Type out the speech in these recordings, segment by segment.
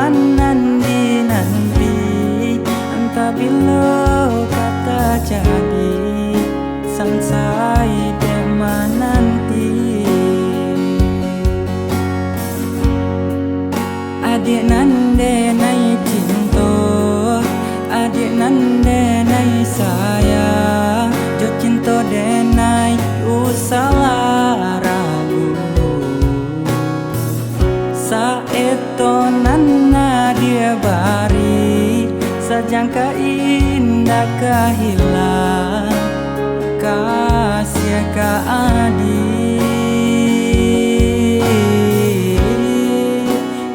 menanti-nanti, entah bila kata jadi sampai dia menanti. Adik nande nai cinta, adik nande nai sayang, jo cinta denai usalah ragu. Saeto nana dia bari, sajangka indah kehilang, kasih ka adik.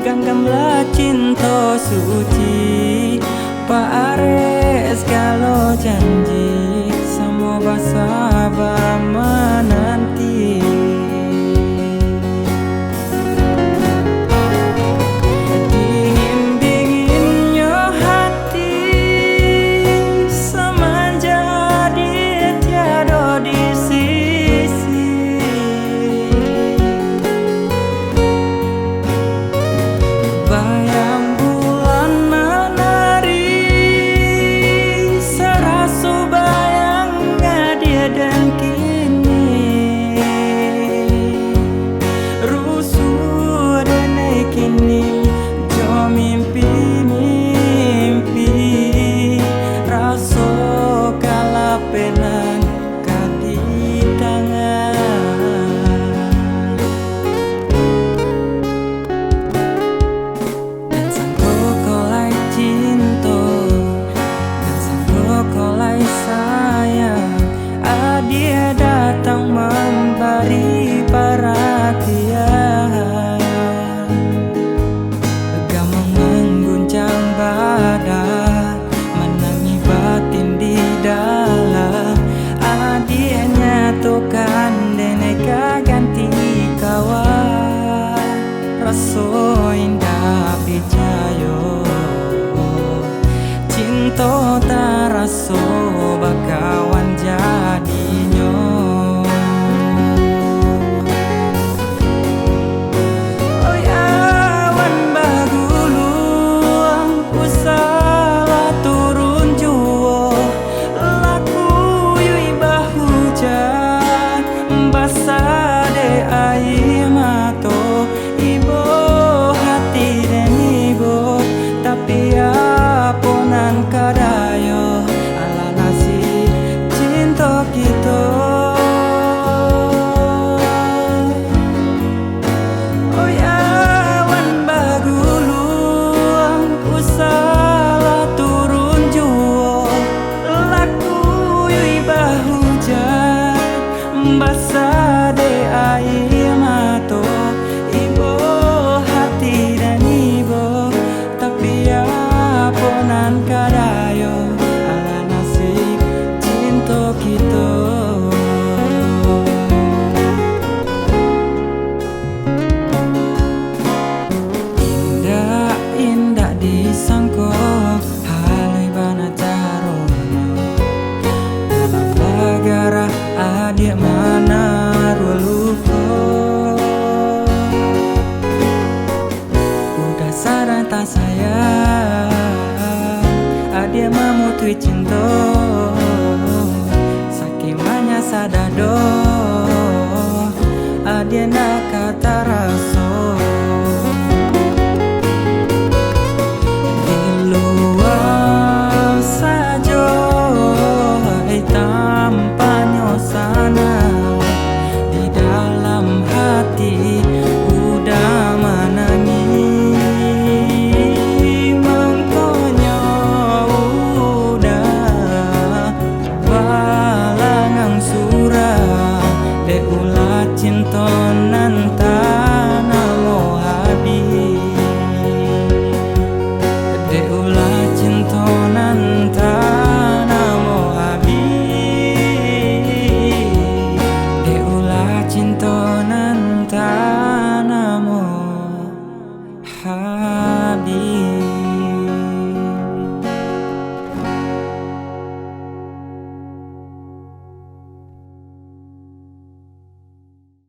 Genggamlah cinta suci, Pak Ares kalau janji, semoga sabar menanti. Dingin-dinginnya hati semenjak dia tiada di sisi. Bayang bulan menari, serasu bayangnya dia dan kini rusuh dan kini jo mimpi-mimpi, rasa kalapenan kadi tangan. Dan sanggup kolai cinta, dan sanggup kolai sayang, dia datang memberi perhatian. Gamang mengguncang badan, menangi batin di dalam. Dia nyatukan deneka ganti kawan, rasa indah pijayo, cinta tak rasa bakawan jadinya. Oi awan bagulung, usalah turun juo, laku yui bahujan, basah de air mato, ibo hati dan ibo, tapi aponan kadayo ala nasib cinta kita. Oi awan bagulung, usalah turun juo, laku yui bahujan, basah de air mato, ibo hati dan ibo, tapi aponan kadayo ala nasib cinta kita. Indah-indah disangko halai bana carona, negara adik mana lupa. Udah sadar tak sayang, adik memutui cinta, sakimanya sadado, adik nak kata raso. Di luar saja tanpa nyosana, di dalam hati udah menangis, mengkonya udah balangang surah, de ulah cinta nanta namo habis, de ulah